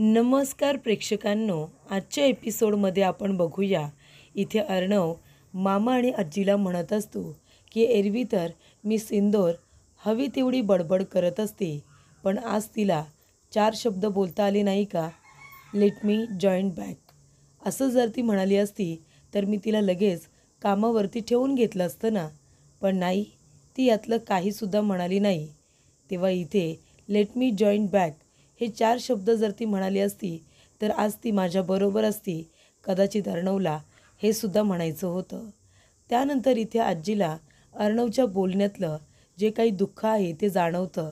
नमस्कार प्रेक्षकांनो, आजच्या एपिसोडमध्ये आपण बघूया. इथे अर्णव मामा आणि आजीला म्हणत असतो की एरवी तर मी सिंदूर हवी तेवढी बडबड करत असते, पण आज तिला 4 शब्द बोलता आले नाही का. लेट मी जॉईन बॅक असं जर ती म्हणाली असती तर मी तिला लगेच कामावरती ठेवून घेतलं असतं ना. पण नाही, ती यातलं काहीसुद्धा म्हणाली नाही. तेव्हा इथे लेट मी जॉईन बॅक हे 4 शब्द जर ती म्हणाली असती तर आज ती माझ्याबरोबर असती. कदाचित अर्णवला हे सुद्धा म्हणायचं होतं. त्यानंतर इथे आजीला अर्णवच्या बोलण्यातलं जे काही दुःख आहे ते जाणवतं.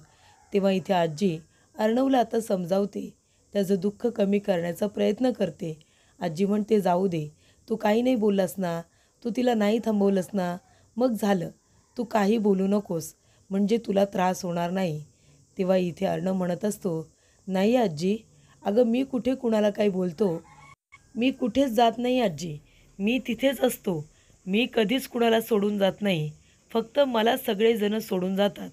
तेव्हा इथे आजी अर्णवला आता समजावते, त्याचं दुःख कमी करण्याचा प्रयत्न करते. आजी म्हणते, जाऊ दे, तू काही नाही बोललास ना, तू तिला नाही थांबवलंस ना, मग झालं, तू काही बोलू नकोस, म्हणजे तुला त्रास होणार नाही. तेव्हा इथे अर्णव म्हणत असतो, नाही आजी, अगं मी कुठे कुणाला काही बोलतो, मी कुठेच जात नाही आजी, मी तिथेच असतो. मी कधीच कुणाला सोडून जात नाही, फक्त मला सगळेजण सोडून जातात.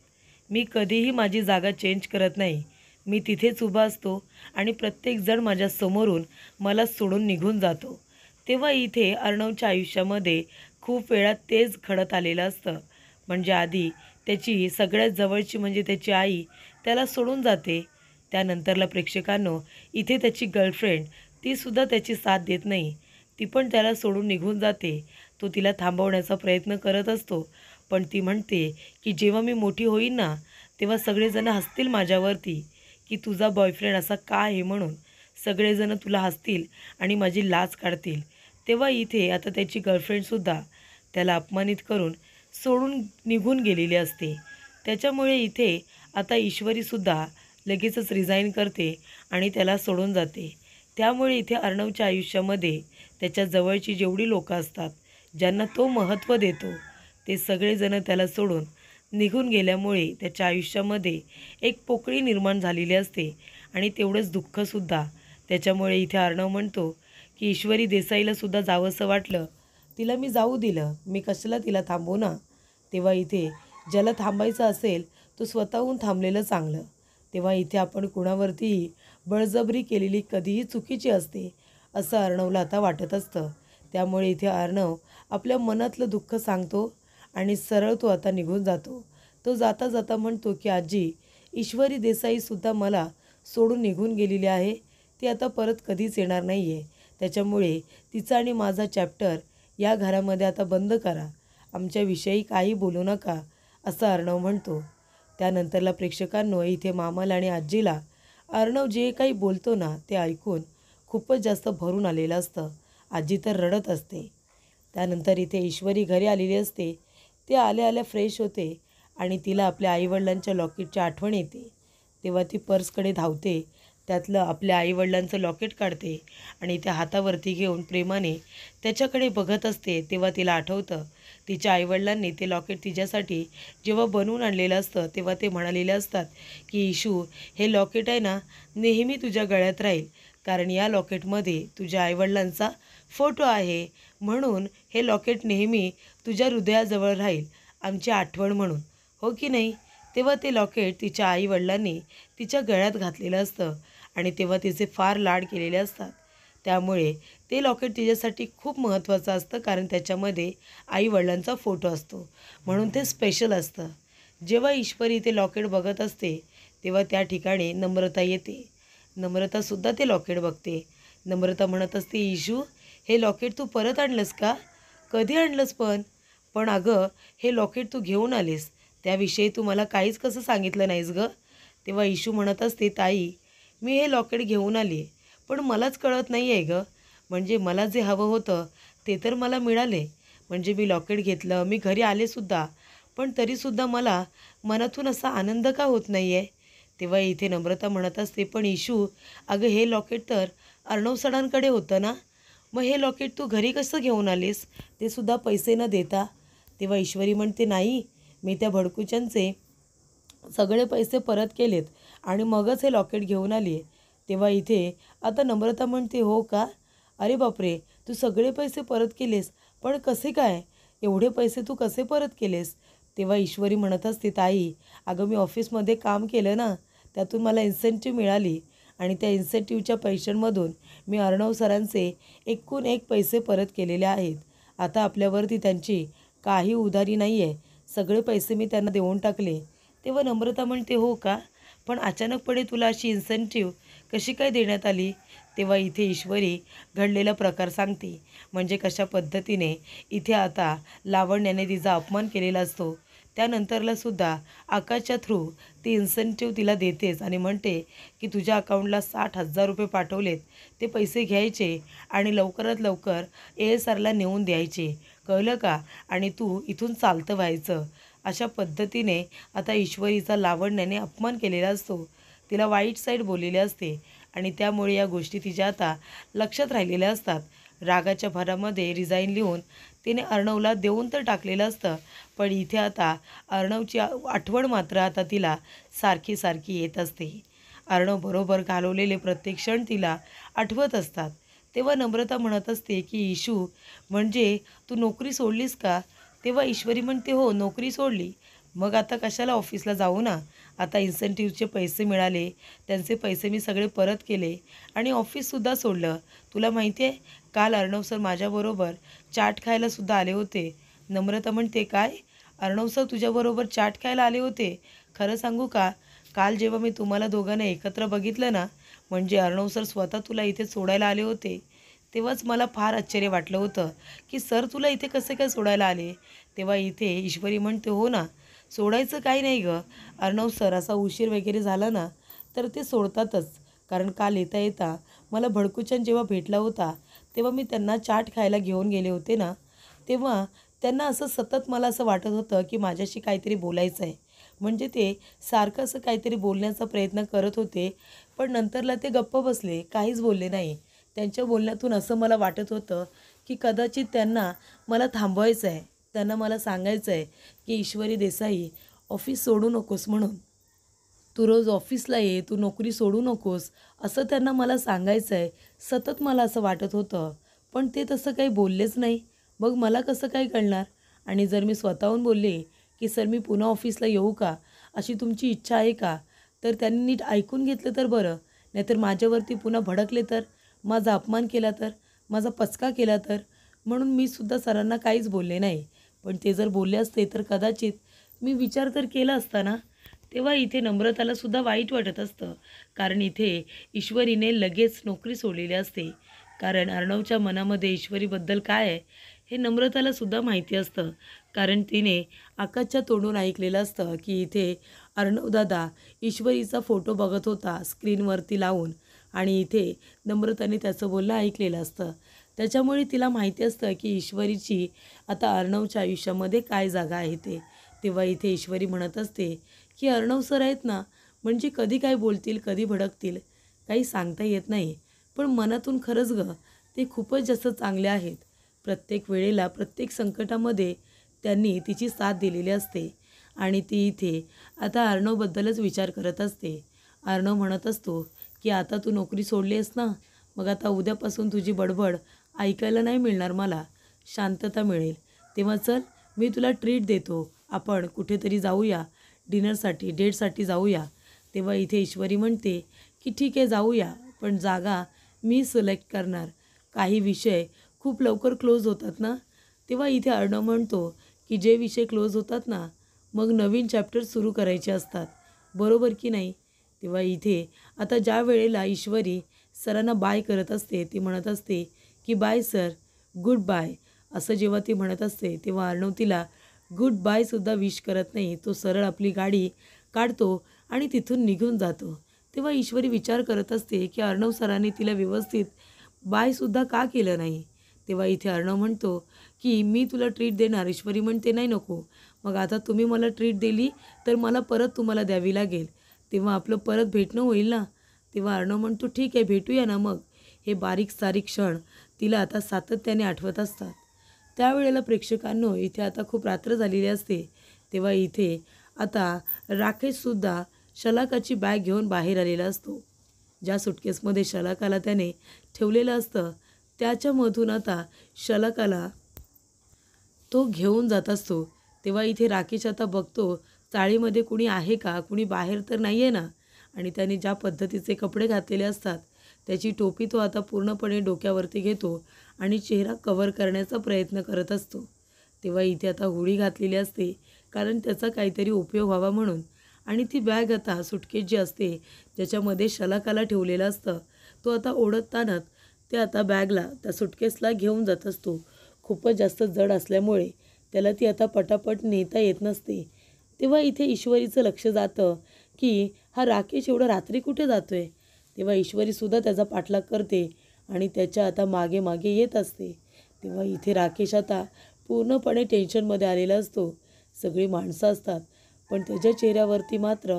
मी कधीही माझी जागा चेंज करत नाही. मी तिथेच उभा असतो आणि प्रत्येकजण माझ्या समोरून मला सोडून निघून जातो. तेव्हा इथे अर्णवच्या आयुष्यामध्ये खूप वेळा तेच घडत आलेलं असतं. म्हणजे आधी त्याची सगळ्यात जवळची म्हणजे त्याची आई त्याला सोडून जाते. त्यानंतरला प्रेक्षकांनो, इथे त्याची गर्लफ्रेंड तीसुद्धा त्याची साथ देत नाही. ती पण त्याला सोडून निघून जाते. तो तिला थांबवण्याचा प्रयत्न करत असतो, पण ती म्हणते की जेव्हा मी मोठी होईन ना, तेव्हा सगळेजण हसतील माझ्यावरती की तुझा बॉयफ्रेंड असा का आहे म्हणून. सगळेजण तुला हसतील आणि माझी लाज काढतील. तेव्हा इथे आता त्याची गर्लफ्रेंडसुद्धा त्याला अपमानित करून सोडून निघून गेलेली असते. त्याच्यामुळे इथे आता ईश्वरीसुद्धा लगेचच रिझाईन करते आणि त्याला सोडून जाते. त्यामुळे इथे अर्णवच्या आयुष्यामध्ये त्याच्या जवळची जेवढी लोकं असतात, ज्यांना तो महत्त्व देतो, ते सगळेजण त्याला सोडून निघून गेल्यामुळे त्याच्या आयुष्यामध्ये एक पोकळी निर्माण झालेली असते आणि तेवढंच दुःखसुद्धा. त्याच्यामुळे इथे अर्णव म्हणतो की ईश्वरी देसाईलासुद्धा जावंसं वाटलं, तिला मी जाऊ दिलं, मी कशाला तिला थांबवू ना. तेव्हा इथे ज्याला थांबायचं असेल तो स्वतःहून थांबलेलं चांगलं. तेव्हा इथे आपण कुणावरतीही बळजबरी केलेली कधीही चुकीची असते, असं अर्णवला आता वाटत असतं. त्यामुळे इथे अर्णव आपल्या मनातलं दुःख सांगतो आणि सरळ तो आता निघून जातो. तो जाता जाता म्हणतो की आजी, ईश्वरी देसाईसुद्धा मला सोडून निघून गेलेली आहे. ती आता परत कधीच येणार नाही आहे. त्याच्यामुळे तिचा आणि माझा चॅप्टर या घरामध्ये आता बंद करा. आमच्याविषयी काही बोलू नका, असं अर्णव म्हणतो. त्यानंतरला प्रेक्षकांनो, इथे मामाला आणि आजीला अर्णव जे काही बोलतो ना, ते ऐकून खूपच जास्त भरून आलेलं असतं. आजी तर रडत असते. त्यानंतर इथे ईश्वरी घरी आलेली असते. ते आल्या आल्या फ्रेश होते आणि तिला आपल्या आईवडिलांच्या लॉकेटची आठवण येते. तेव्हा ती पर्सकडे धावते, त्यातलं आपल्या आईवडिलांचं लॉकेट काढते आणि त्या हातावरती घेऊन प्रेमाने त्याच्याकडे बघत असते. तेव्हा तिला आठवतं, तिच्या आईवडिलांनी ते लॉकेट तिच्यासाठी जेव्हा बनवून आणलेलं असतं, तेव्हा ते म्हणालेले असतात की इशू, हे लॉकेट आहे ना, नेहमी तुझ्या गळ्यात राहील, कारण या लॉकेटमध्ये तुझ्या आईवडिलांचा फोटो आहे, म्हणून हे लॉकेट नेहमी तुझ्या हृदयाजवळ राहील, आमची आठवण म्हणून, हो की नाही. तेव्हा ते लॉकेट तिच्या आईवडिलांनी तिच्या गळ्यात घातलेलं असतं आणि तेव्हा तिचे फार लाड केलेले असतात. त्यामुळे ते लॉकेट तिच्यासाठी खूप महत्त्वाचं असतं, कारण त्याच्यामध्ये आईवडिलांचा फोटो असतो, म्हणून ते स्पेशल असतं. जेव्हा ईश्वरी ते लॉकेट बघत असते तेव्हा त्या ठिकाणी नम्रता येते. नम्रतासुद्धा ते लॉकेट बघते. नम्रता म्हणत असते, इशू, हे लॉकेट तू परत आणलंस का? कधी आणलंस पण? पण अगं, हे लॉकेट तू घेऊन आलीस, त्याविषयी तू मला काहीच कसं सांगितलं नाहीस गं. तेव्हा इशू म्हणत असते, ताई, मी हे लॉकेट घेऊन आली आहे, पण मलाच कळत नाही आहे गं. म्हणजे मला जे हवं होतं ते तर मला मिळाले, म्हणजे मी लॉकेट घेतलं, मी घरी आलेसुद्धा, पण तरीसुद्धा मला मनातून असा आनंद का होत नाही आहे. तेव्हा इथे नम्रता म्हणत असते, पण इशू, अगं हे लॉकेट तर अर्णव सरांकडे होतं ना, मग हे लॉकेट तू घरी कसं घेऊन आलीस, ते सुद्धा पैसे न देता. तेव्हा ईश्वरी म्हणते, नाही, मी त्या भडकूच्यांचे सगळे पैसे परत केलेत आणि मगच हे लॉकेट घेऊन आली आहे. तेव्हा इथे आता नम्रता म्हणते, हो का? अरे बापरे, तू सगळे पैसे परत केलेस, पण कसे काय? एवढे पैसे तू कसे परत केलेस? तेव्हा ईश्वरी म्हणत असते, ताई, अगं मी ऑफिसमध्ये काम केलं ना, त्यातून मला इन्सेंटिव्ह मिळाली आणि त्या इन्सेंटिव्हच्या पैशांमधून मी अर्णव सरांचे एकूण एक पैसे परत केलेले आहेत. आता आपल्यावरती त्यांची काही उधारी नाही आहे. सगळे पैसे मी त्यांना देऊन टाकले. तेव्हा नम्रता म्हणते, हो का? पण अचानकपणे तुला अशी इन्सेंटिव्ह कशी काय देण्यात आली? तेव्हा इथे ईश्वरी घडलेला प्रकार सांगते. म्हणजे कशा पद्धतीने इथे आता लावण्याने तिचा अपमान केलेला असतो. त्यानंतरला सुद्धा आकाशच्या थ्रू ती इन्सेंटिव्ह तिला देतेच आणि म्हणते की तुझ्या अकाउंटला 60,000 रुपये पाठवलेत, ते पैसे घ्यायचे आणि लवकरात लवकर ASRला नेऊन द्यायचे, कळलं का? आणि तू इथून चालतं व्हायचं. अशा पद्धतीने आता ईश्वरीचा लावण्याने अपमान केलेला असतो. तिला वाईट साईड बोललेली असते आणि त्यामुळे या गोष्टी तिच्या आता लक्षात राहिलेल्या असतात. रागाच्या भरामध्ये रिझाईन लिहून तिने अर्णवला देऊन तर टाकलेलं असतं, पण इथे आता अर्णवची आठवण मात्र आता तिला सारखी सारखी येत असते. अर्णव बरोबर घालवलेले प्रत्येक क्षण तिला आठवत असतात. तेव्हा नम्रता म्हणत असते की इशू, म्हणजे तू नोकरी सोडलीस का? तेव्हा ईश्वरी म्हणते, हो, नोकरी सोडली. मग आता कशाला ऑफिसला जाऊ ना. आता इन्सेंटिव्हचे पैसे मिळाले, त्यांचे पैसे मी सगळे परत केले आणि ऑफिससुद्धा सोडलं. तुला माहिती आहे, काल अर्णव सर माझ्याबरोबर चाट खायलासुद्धा आले होते. नम्रता म्हणते, काय? अर्णव सर तुझ्याबरोबर चाट खायला आले होते? खरं सांगू का, काल जेव्हा मी तुम्हाला दोघांना एकत्र बघितलं ना, म्हणजे अर्णव सर स्वतः तुला इथे सोडायला आले होते, तेव्हाच मला फार आश्चर्य वाटलं होतं की सर तुला इथे कसे काय सोडायला आले. तेव्हा इथे ईश्वरी म्हणते, हो ना, सोडायचं काही नाही गं. अर्णव सर असा उशीर वगैरे झाला ना तर ते सोडतातच. कारण काल येता येता मला भडकूचंद जेव्हा भेटला होता तेव्हा मी त्यांना चाट खायला घेऊन गेले होते ना, तेव्हा त्यांना असं सतत मला असं वाटत होतं की माझ्याशी काहीतरी बोलायचं आहे. म्हणजे ते सारखं असं काहीतरी बोलण्याचा प्रयत्न करत होते, पण नंतरला ते गप्प बसले, काहीच बोलले नाही. त्यांच्या बोलण्यातून असं मला वाटत होतं की कदाचित त्यांना मला थांबवायचं आहे. त्यांना मला सांगायचं आहे की ईश्वरी देसाई, ऑफिस सोडू नकोस म्हणून. तू रोज ऑफिसला ये, तू नोकरी सोडू नकोस, असं त्यांना मला सांगायचं आहे. सतत मला असं वाटत होतं, पण ते तसं काही बोललेच नाही. मग मला कसं काय कळणार? आणि जर मी स्वतःहून बोलले की सर मी पुन्हा ऑफिसला येऊ का, अशी तुमची इच्छा आहे का, तर त्यांनी नीट ऐकून घेतलं तर बरं. नाहीतर माझ्यावरती पुन्हा भडकले तर, माझा अपमान केला तर, माझा पचका केला तर. म्हणून मी सुद्धा सरांना काहीच बोलले नाही. पण ते जर बोलले असते तर कदाचित मी विचार तर केला असता ना. तेव्हा इथे नम्रताला सुद्धा वाईट वाटत असतं, कारण इथे ईश्वरीने लगेच नोकरी सोडलेली असते. कारण अर्णवच्या मनामध्ये ईश्वरीबद्दल काय आहे हे नम्रताला सुद्धा माहिती असतं. कारण तिने आकाशच्या तोंडून ऐकलेलं असतं की इथे अर्णवदादा ईश्वरीचा फोटो बघत होता स्क्रीनवरती लावून आणि इथे नम्रताने त्याचं बोलणं ऐकलेलं असतं. त्याच्यामुळे तिला माहिती असतं की ईश्वरीची आता अर्णवच्या आयुष्यामध्ये काय जागा आहे ते. तेव्हा इथे ईश्वरी म्हणत असते की अर्णव सर आहेत ना, म्हणजे कधी काय बोलतील, कधी भडकतील, काही सांगता येत नाही. पण मनातून खरंच गं ते खूपच जास्त चांगले आहेत. प्रत्येक वेळेला, प्रत्येक संकटामध्ये त्यांनी तिची साथ दिलेली असते आणि ती इथे आता अर्णवबद्दलच विचार करत असते. अर्णव म्हणत असतो की आता तू नोकरी सोडली आहेस ना, मग आता उद्यापासून तुझी बडबड ऐकायला नाही मिळणार मला, शांतता मिळेल. तेव्हा चल, मी तुला ट्रीट देतो, आपण कुठेतरी जाऊया, डिनरसाठी, डेटसाठी जाऊया. तेव्हा इथे ईश्वरी म्हणते की ठीक आहे जाऊया, पण जागा मी सिलेक्ट करणार. काही विषय खूप लवकर क्लोज होतात ना. तेव्हा इथे अर्णव म्हणतो की जे विषय क्लोज होतात ना, मग नवीन चॅप्टर सुरू करायचे असतात, बरोबर की नाही. तेव्हा इथे आता ज्या वेळेला ईश्वरी सरांना बाय करत असते, ती म्हणत असते की बाय सर, गुड बाय, असं जेव्हा ती म्हणत असते तेव्हा अर्णव तिला गुड बायसुद्धा विश करत नाही. तो सरळ आपली गाडी काढतो आणि तिथून निघून जातो. तेव्हा ईश्वरी विचार करत असते की अर्णव सरांनी तिला व्यवस्थित बायसुद्धा का केलं नाही. तेव्हा इथे अर्णव म्हणतो की मी तुला ट्रीट देणार. ईश्वरी म्हणते नाही नको, मग आता तुम्ही मला ट्रीट दिली तर मला परत तुम्हाला द्यावी लागेल, तेव्हा आपलं परत भेटणं होईल ना. तेव्हा अर्णव म्हणतो ठीक आहे, भेटूया ना मग. हे बारीक सारीक क्षण तिला आता सातत्याने आठवत असतात. त्यावेळेला प्रेक्षकांनो इथे आता खूप रात्र झालेली असते. तेव्हा इथे आता राकेशसुद्धा शलाकाची बॅग घेऊन बाहेर आलेला असतो. ज्या सुटकेसमध्ये शलाकाला त्याने ठेवलेलं असतं त्याच्यामधून आता शलाकाला तो घेऊन जात असतो. तेव्हा इथे राकेश आता बघतो चाळीमध्ये कुणी आहे का, कुणी बाहेर तर नाही आहे ना. आणि त्याने ज्या पद्धतीचे कपडे घातलेले असतात त्याची टोपी तो आता पूर्णपणे डोक्यावरती घेतो आणि चेहरा कव्हर करण्याचा प्रयत्न करत असतो. तेव्हा इथे आता हुडी घातलेली असते कारण त्याचा काहीतरी उपयोग व्हावा म्हणून. आणि ती बॅग आता सुटकेस जी असते ज्याच्यामध्ये शलाकाला ठेवलेलं असतं तो आता ओढतानाच ते आता बॅगला त्या सुटकेसला घेऊन जात असतो. खूपच जास्त जड असल्यामुळे त्याला ती आता पटापट नेता येत नसते. तेव्हा इथे ईश्वरीचं लक्ष जातं की हा राकेश एवढा रात्री कुठे जातोय. तेव्हा ईश्वरीसुद्धा त्याचा पाठलाग करते आणि त्याच्या आता मागे मागे येत असते. तेव्हा इथे राकेश आता पूर्णपणे टेन्शनमध्ये आलेला असतो. सगळी माणसं असतात पण त्याच्या चेहऱ्यावरती मात्र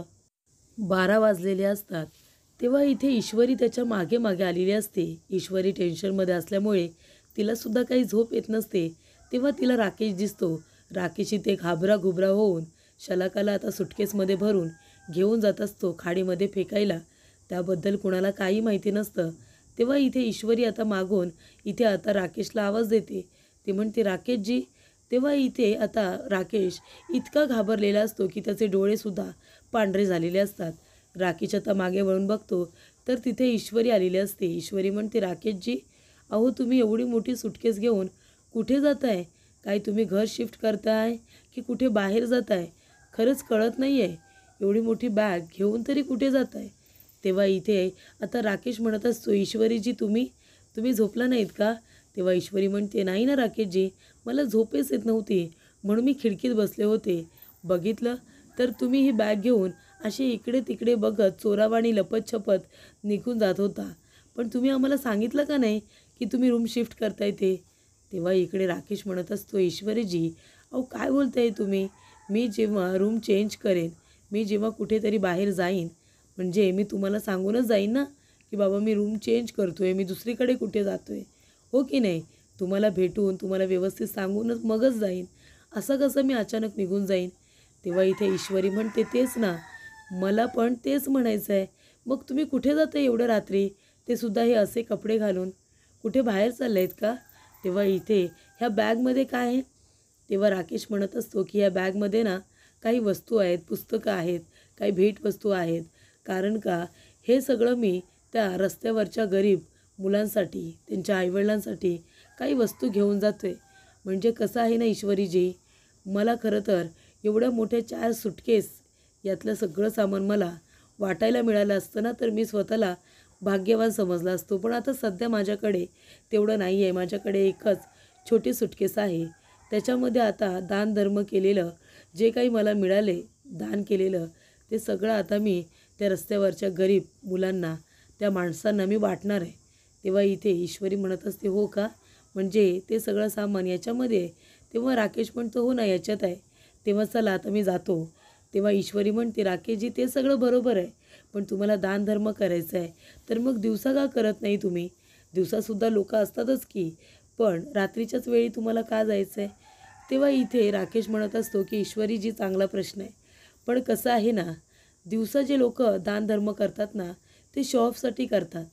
12 वाजलेले असतात. तेव्हा इथे ईश्वरी त्याच्या मागे मागे आलेली असते. ईश्वरी टेन्शनमध्ये असल्यामुळे तिलासुद्धा काही झोप येत नसते. तेव्हा तिला राकेश दिसतो. राकेश इथे घाबराघुबरा होऊन शलाकाला आता सुटकेसमध्ये भरून घेऊन जात असतो खाडीमध्ये फेकायला. त्याबद्दल कुणाला काही माहिती नसतं. तेव्हा इथे ईश्वरी आता मागून इथे आता राकेशला आवाज देते. ती म्हणते राकेशजी. तेव्हा इथे आता राकेश इतका घाबरलेला असतो की त्याचे डोळेसुद्धा पांढरे झालेले असतात. राकेश आता मागे वळून बघतो तर तिथे ईश्वरी आलेली असते. ईश्वरी म्हणते राकेशजी, अहो तुम्ही एवढी मोठी सुटकेस घेऊन कुठे जात आहे? काय तुम्ही घर शिफ्ट करताय की कुठे बाहेर जात आहे? खरंच कळत नाही आहे. एवढी मोठी बॅग घेऊन तरी कुठे जात आहे? तेव्हा इथे आता राकेश म्हणत असतो ईश्वरीजी तुम्ही झोपला नाहीत का? तेव्हा ईश्वरी म्हणते नाही ना राकेशजी, मला झोपेच येत नव्हती म्हणून मी खिडकीत बसले होते. बघितलं तर तुम्ही ही बॅग घेऊन असे इकडे तिकडे बघत चोरावाणी लपत-छपत निघून जात होता. पण तुम्ही आम्हाला सांगितलं का नाही की तुम्ही रूम शिफ्ट करताय ते? तेव्हा इकडे राकेश म्हणत असतो ईश्वरीजी, अहो काय बोलताय तुम्ही? मी जेव्हा रूम चेंज करेन, मी जेव्हा कुठेतरी बाहेर जाईन म्हणजे मी तुम्हाला सांगूनच जाईन ना की बाबा मी रूम चेंज करतोय, मी दुसरीकडे कुठे जातोय, हो की नाही? तुम्हाला भेटून तुम्हाला व्यवस्थित सांगूनच मगच जाईन. असं कसं मी अचानक निघून जाईन? तेव्हा इथे ईश्वरी म्हणते तेच ना, मला पण तेच म्हणायचं आहे. मग तुम्ही कुठे जाताय एवढ्या रात्री? ते सुद्धा हे असे कपडे घालून कुठे बाहेर चालले आहेत का? तेव्हा इथे ह्या बॅगमध्ये काय आहे? तेव्हा राकेश म्हणत असतो की या बॅगमध्ये ना काही वस्तू आहेत, पुस्तकं आहेत, काही भेटवस्तू आहेत. कारण का हे सगळं मी त्या रस्त्यावरच्या गरीब मुलांसाठी, त्यांच्या आईवडिलांसाठी काही वस्तू घेऊन जातो आहे. म्हणजे कसं आहे ना ईश्वरीजी, मला खरं तर एवढ्या मोठ्या 4 सुटकेस यातलं सगळं सामान मला वाटायला मिळालं असतं ना तर मी स्वतःला भाग्यवान समजला असतो. पण आता सध्या माझ्याकडे तेवढं नाही आहे. माझ्याकडे एकच छोटी सुटकेस आहे. त्याच्यामध्ये आता दानधर्म केलेलं जे काही मला मिळाले, दान केलेलं ते सगळं आता मी त्या रस्त्यावरच्या गरीब मुलांना, त्या माणसांना मी वाटणार आहे. तेव्हा इथे ईश्वरी म्हणत असते हो का? म्हणजे ते सगळं सामान याच्यामध्ये आहे? तेव्हा राकेश म्हणतो हो ना याच्यात आहे. तेव्हा चला आता मी जातो. तेव्हा ईश्वरी म्हणते राकेशजी ते सगळं बरोबर आहे, पण तुम्हाला दानधर्म करायचा आहे तर मग दिवसा का करत नाही तुम्ही? दिवसासुद्धा लोकं असतातच की, पण रात्रीच्याच वेळी तुम्हाला का जायचं आहे? तेव्हा इथे राकेश म्हणत असतो की ईश्वरीजी चांगला प्रश्न आहे. पण कसं आहे ना, दिवसा जे लोकं दानधर्म करतात ना ते शो ऑफसाठी करतात.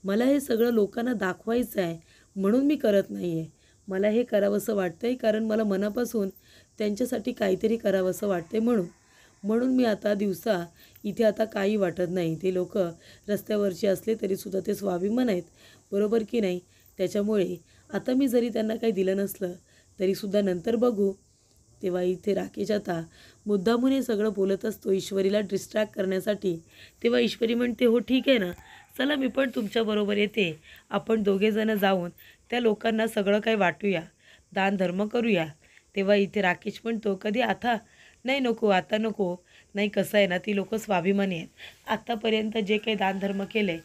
मला हे सगळं लोकांना दाखवायचं आहे म्हणून मी करत नाही आहे. मला हे करावंसं वाटतं आहे कारण मला मनापासून त्यांच्यासाठी काहीतरी करावंसं वाटतं आहे म्हणून मी आता दिवसा इथे आता काही वाटत नाही. ते लोकं रस्त्यावरचे असले तरीसुद्धा ते स्वाभिमान आहेत, बरोबर की नाही? त्याच्यामुळे आता मी जरी त्यांना काही दिलं नसलं तरीसुद्धा नंतर बघू. तेव्हा इथे राकेश आता मुद्दामून हे सगळं बोलत असतो ईश्वरीला डिस्ट्रॅक्ट करण्यासाठी. तेव्हा ईश्वरी म्हणते हो ठीक आहे ना, चला मी पण तुमच्याबरोबर येते. आपण दोघेजणं जाऊन त्या लोकांना सगळं काही वाटूया, दानधर्म करूया. तेव्हा इथे राकेश म्हणतो कधी आता? नाही नको, आता नको. नाही कसं आहे ना, ती लोकं स्वाभिमानी आहेत. आत्तापर्यंत जे काही दानधर्म केले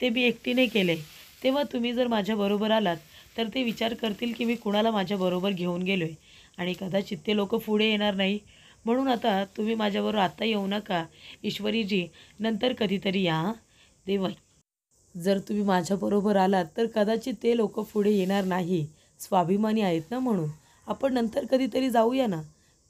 ते मी एकटीने केले. तेव्हा तुम्ही जर माझ्याबरोबर आलात तर ते विचार करतील की मी कुणाला माझ्याबरोबर घेऊन गेलो आहे आणि कदाचित ते लोकं पुढे येणार नाही. म्हणून आता तुम्ही माझ्याबरोबर आत्ता येऊ नका ईश्वरीजी, नंतर कधीतरी या हां. तेव्हा जर तुम्ही माझ्याबरोबर आलात तर कदाचित ते लोकं पुढे येणार नाही. स्वाभिमानी आहेत ना म्हणून. आपण नंतर कधीतरी जाऊया ना.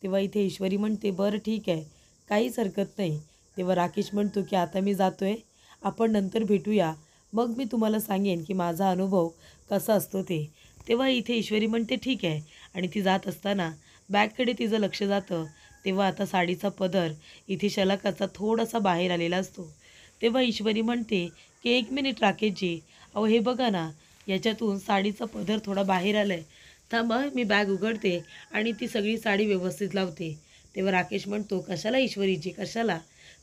तेव्हा इथे ईश्वरी म्हणते बरं ठीक आहे, काहीच हरकत नाही. तेव्हा राकेश म्हणतो की आता मी जातो आहे, आपण नंतर भेटूया. मग मी तुम्हाला सांगेन की माझा अनुभव कसा असतो ते. तेव्हा इथे ईश्वरी म्हणते ठीक आहे आणि ती जात असताना बॅगकडे तिचं लक्ष जातं. तेव्हा आता साडीचा पदर इथे शलाकाचा थोडासा बाहेर आलेला असतो. तेव्हा ईश्वरी म्हणते की 1 मिनिट राकेशजी, अहो हे बघा ना, याच्यातून साडीचा पदर थोडा बाहेर आला आहे. थांबा मी बॅग उघडते आणि ती सगळी साडी व्यवस्थित लावते. तेव्हा राकेश म्हणतो, कशाला ईश्वरीजी कशाला?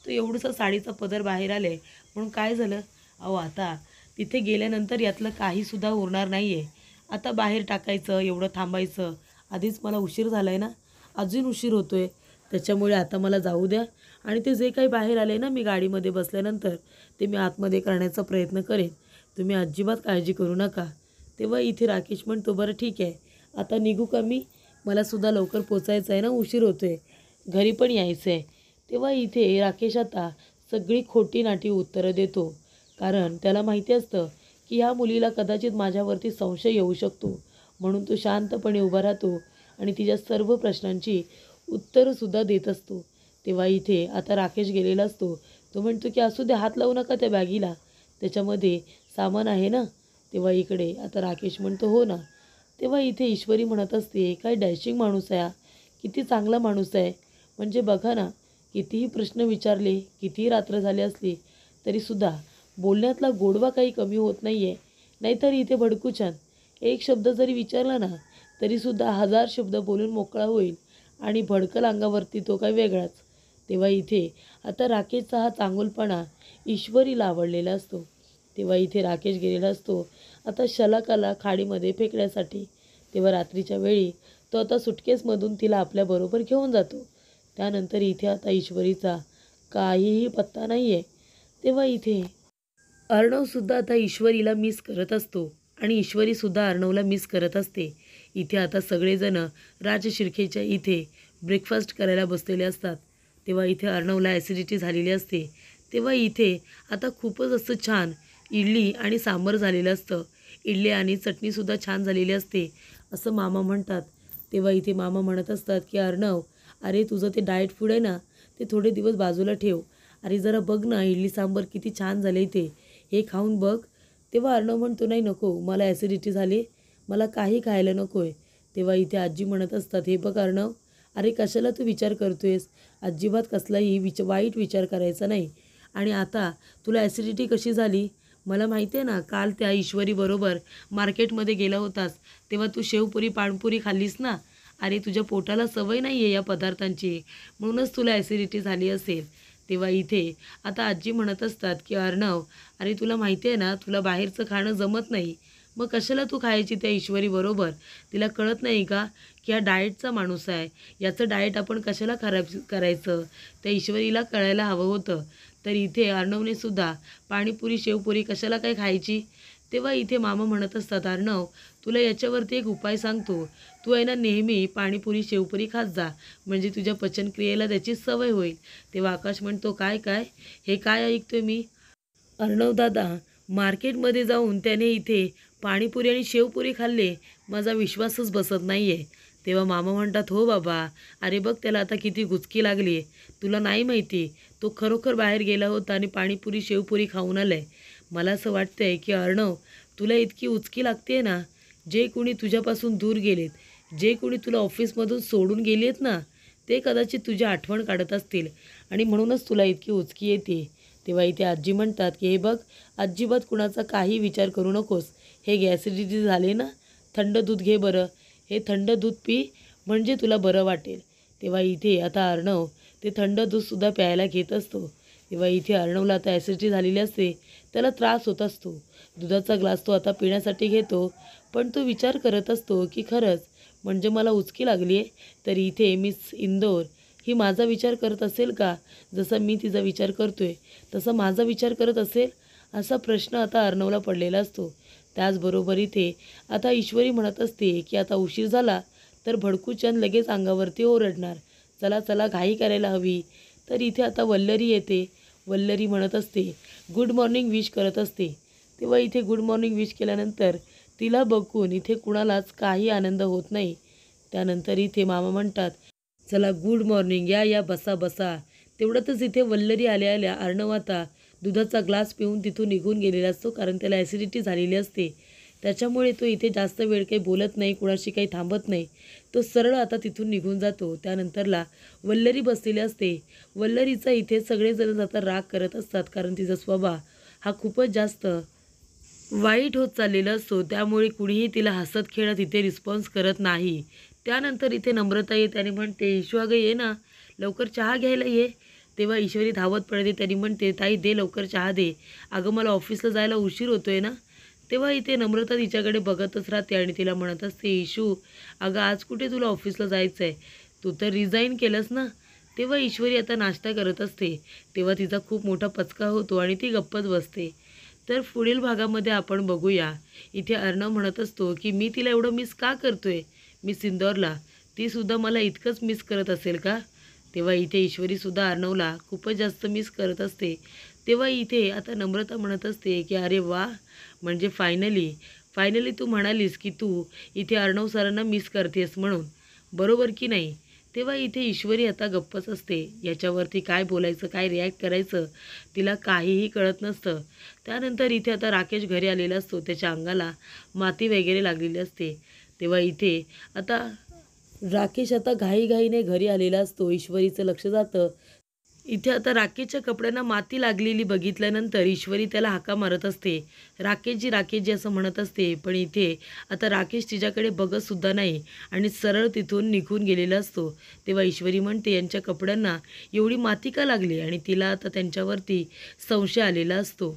तो एवढंसं साडीचा पदर बाहेर आलं आहे म्हणून काय झालं? अहो आता तिथे गेल्यानंतर यातलं काहीसुद्धा उरणार नाही आहे. आता बाहेर टाकायचं, एवढं थांबायचं. आधीच मला उशीर झाला आहे ना, अजून उशीर होतो आहे. त्याच्यामुळे आता मला जाऊ द्या आणि ते जे काही बाहेर आले ना मी गाडीमध्ये बसल्यानंतर ते मी आतमध्ये करण्याचा प्रयत्न करेन. तुम्ही अजिबात काळजी करू नका. तेव्हा इथे राकेश म्हणतो, बरं ठीक आहे, आता निघू का मी? मलासुद्धा लवकर पोचायचं आहे ना, उशीर होतो आहे, घरी पण यायचं आहे. तेव्हा इथे राकेश आता सगळी खोटी नाटी उत्तरं देतो. कारण त्याला माहिती असतं की ह्या मुलीला कदाचित माझ्यावरती संशय येऊ शकतो. म्हणून तो शांतपणे उभा राहतो आणि तिच्या सर्व प्रश्नांची उत्तरंसुद्धा देत असतो. तेव्हा इथे आता राकेश गेलेला असतो. तो म्हणतो की असू दे, हात लावू नका त्या बॅगीला, त्याच्यामध्ये सामान आहे ना. तेव्हा इकडे आता राकेश म्हणतो, हो ना. तेव्हा इथे ईश्वरी म्हणत असते, काय डॅशिंग माणूस आहे हा, किती चांगला माणूस आहे. म्हणजे बघा ना, कितीही प्रश्न विचारले, कितीही रात्र झाली असली तरीसुद्धा बोलण्यातला गोडवा काही कमी होत नाही आहे. नाहीतर इथे भडकूछान एक शब्द जरी विचारला ना तरीसुद्धा 1000 शब्द बोलून मोकळा होईल आणि भडकल अंगावरती तो काही वेगळाच. तेव्हा इथे आता राकेशचा हा चांगुलपणा ईश्वरीला आवडलेला असतो. तेव्हा इथे राकेश गेलेला असतो आता शलाकाला खाडीमध्ये फेकण्यासाठी. तेव्हा रात्रीच्या वेळी तो आता सुटकेसमधून तिला आपल्याबरोबर घेऊन जातो. त्यानंतर इथे आता ईश्वरीचा काहीही पत्ता नाही आहे. तेव्हा इथे अर्णवसुद्धा आता ईश्वरीला मिस करत असतो आणि ईश्वरीसुद्धा अर्णवला मिस करत असते. इथे आता सगळेजण राजशिर्केच्या इथे ब्रेकफास्ट करायला बसलेले असतात. तेव्हा इथे अर्णवला ॲसिडिटी झालेली असते. तेव्हा इथे आता खूपच असं छान इडली आणि सांबार झालेलं असतं. इडली आणि चटणीसुद्धा छान झालेली असते असं मामा म्हणतात. तेव्हा इथे मामा म्हणत असतात की अर्णव, अरे तुझं ते डाएट फूड आहे ना, ते थोडे दिवस बाजूला ठेव. अरे जरा बघ ना, इडली सांबार किती छान झाले इथे, हे खाऊन बघ. तेव्हा अर्णव म्हणतो, नाही नको, मला ॲसिडिटी झाली, मला काही खायला नको आहे. तेव्हा इथे आजी म्हणत असतात, हे बघ अर्णव, अरे कशाला तू विचार करतो आहेस? अजिबात कसलाही वाईट विचार करायचा नाही. आणि आता तुला ॲसिडिटी कशी झाली? मला माहिती आहे ना, काल त्या ईश्वरीबरोबर मार्केटमध्ये गेला होतास तेव्हा तू शेवपुरी पाणपुरी खाल्लीस ना. अरे तुझ्या पोटाला सवय नाही आहे या पदार्थांची, म्हणूनच तुला ॲसिडिटी झाली असेल. तेव्हा इथे आता आजी म्हणत असतात की अर्णव, अरे तुला माहिती आहे ना, तुला बाहेरचं खाणं जमत नाही, मग कशाला तू खायची त्या ईश्वरीबरोबर? तिला कळत नाही का की हा डाएटचा माणूस आहे, याचं डाएट आपण कशाला खराब करायचं? त्या ईश्वरीला कळायला हवं होतं. तर इथे अर्णवने सुद्धा पाणीपुरी शेवपुरी कशाला काय खायची? तेव्हा इथे मामा म्हणत असतात, अर्णव तुला याच्यावरती एक उपाय सांगतो, तू आहे ना नेहमी पाणीपुरी शेवपुरी खात जा, म्हणजे तुझ्या पचनक्रियेला त्याची सवय होईल. तेव्हा आकाश म्हणतो, काय काय, हे काय ऐकतोय मी? अर्णव दादा मार्केटमध्ये जाऊन त्याने इथे पाणीपुरी आणि शेवपुरी खाल्ले, माझा विश्वासच बसत नाही आहे. तेव्हा मामा म्हणतात, हो बाबा, अरे बघ त्याला आता किती गुचकी लागली आहे. तुला नाही माहिती, तो खरोखर बाहेर गेला होता आणि पाणीपुरी शेवपुरी खाऊन आला आहे. मला असं वाटतं आहे की अर्णव, तुला इतकी उचकी लागते ना, जे कोणी तुझ्यापासून दूर गेलेत, जे कोणी तुला ऑफिसमधून सोडून गेली आहेत ना, ते कदाचित तुझी आठवण काढत असतील आणि म्हणूनच तुला इतकी उचकी येते. तेव्हा इथे आजी म्हणतात की हे बघ, अजिबात कुणाचा काही विचार करू नकोस. हे ॲसिडिटी झाले ना, थंड दूध घे बरं, हे थंड दूध पी, म्हणजे तुला बरं वाटेल. तेव्हा इथे आता अर्णव ते थंड दूधसुद्धा प्यायला घेत असतो. तेव्हा इथे अर्णवला आता ॲसिडिटी झालेली असते, त्याला त्रास होत असतो. दुधाचा ग्लास तो आता पिण्यासाठी घेतो, पण तो विचार करत असतो की खरंच म्हणजे मला उचकी लागली आहे, तर इथे मिस इंदोर ही माझा विचार करत असेल का? जसा मी तिचा विचार करतोय तसा माझा विचार करत असेल? असा प्रश्न आता अर्णवला पडलेला असतो. त्याचबरोबर इथे आता ईश्वरी म्हणत असते की आता उशीर झाला तर भडकूचंद लगेच अंगावरती ओरडणार, चला चला घाई करायला हवी. तर इथे आता वल्लरी येते. वल्लरी म्हणत असते, गुड मॉर्निंग विश करत असते. तेव्हा इथे गुड मॉर्निंग विश केल्यानंतर तिला बघून इथे कुणालाच काही आनंद होत नाही. त्यानंतर इथे मामा म्हणतात, चला गुड मॉर्निंग, या या बसा बसा. तेवढ्यातच इथे वल्लरी आल्या आल्या अर्णव आता दुधाचा ग्लास पिऊन तिथून निघून गेलेला असतो, कारण त्याला ॲसिडिटी झालेली असते. त्याच्यामुळे तो इथे जास्त वेळ काही बोलत नाही, कुणाशी काही थांबत नाही. तो सरळ आता तिथून निघून जातो. त्यानंतरला वल्लरी बसलेली असते. वल्लरीचा इथे सगळेजण आता राग करत असतात, कारण तिचा स्वभाव हा खूपच जास्त वाईट होत चाललेला असतो. त्यामुळे कुणीही तिला हसत खेळत इथे रिस्पॉन्स करत नाही. त्यानंतर इथे नम्रता येते आणि म्हणते, ईशू अगं ये ना, लवकर चहा घ्यायला ये. तेव्हा ईश्वरी धावत पडते. त्यांनी म्हणते, ताई दे लवकर चहा दे, अगं मला ऑफिसला जायला उशीर होतोय ना. तेव्हा इथे नम्रता तिच्याकडे बघतच राहते आणि तिला म्हणत असते, ईशू अगं आज कुठे तुला ऑफिसला जायचं आहे, तू तर रिझाईन केलंस ना. तेव्हा ईश्वरी आता नाश्ता करत असते. तेव्हा तिचा खूप मोठा पचका होतो आणि ती गप्पच बसते. तर पुढील भागामध्ये आपण बघूया, इथे अर्णव म्हणत असतो की मी तिला एवढं मिस का करतोय, मिस इंदौरला, तीसुद्धा मला इतकंच मिस करत असेल का. तेव्हा इथे ईश्वरीसुद्धा अर्णवला खूपच जास्त मिस करत असते. तेव्हा इथे आता नम्रता म्हणत असते की अरे वा, म्हणजे फायनली तू म्हणालीस की तू इथे अर्णव सरांना मिस करतेस म्हणून, बरोबर की नाही. तेव्हा इथे ईश्वरी आता गप्पच असते. याच्यावरती काय बोलायचं, काय रिॲक्ट करायचं तिला काहीही कळत नसतं. त्यानंतर इथे आता राकेश घरी आलेला असतो. त्याच्या अंगाला माती वगैरे लागलेली असते. तेव्हा इथे आता राकेश आता घाईघाईने घरी आलेला असतो. ईश्वरीचं लक्ष जातं. इथे आता राकेशच्या कपड्यांना माती लागलेली बघितल्यानंतर ईश्वरी त्याला हाका मारत असते. राकेशजी असं म्हणत असते. पण इथे आता राकेश तिच्याकडे बघतसुद्धा नाही आणि सरळ तिथून निघून गेलेला असतो. तेव्हा ईश्वरी म्हणते, यांच्या कपड्यांना एवढी माती का लागली, आणि तिला आता त्यांच्यावरती संशय आलेला असतो.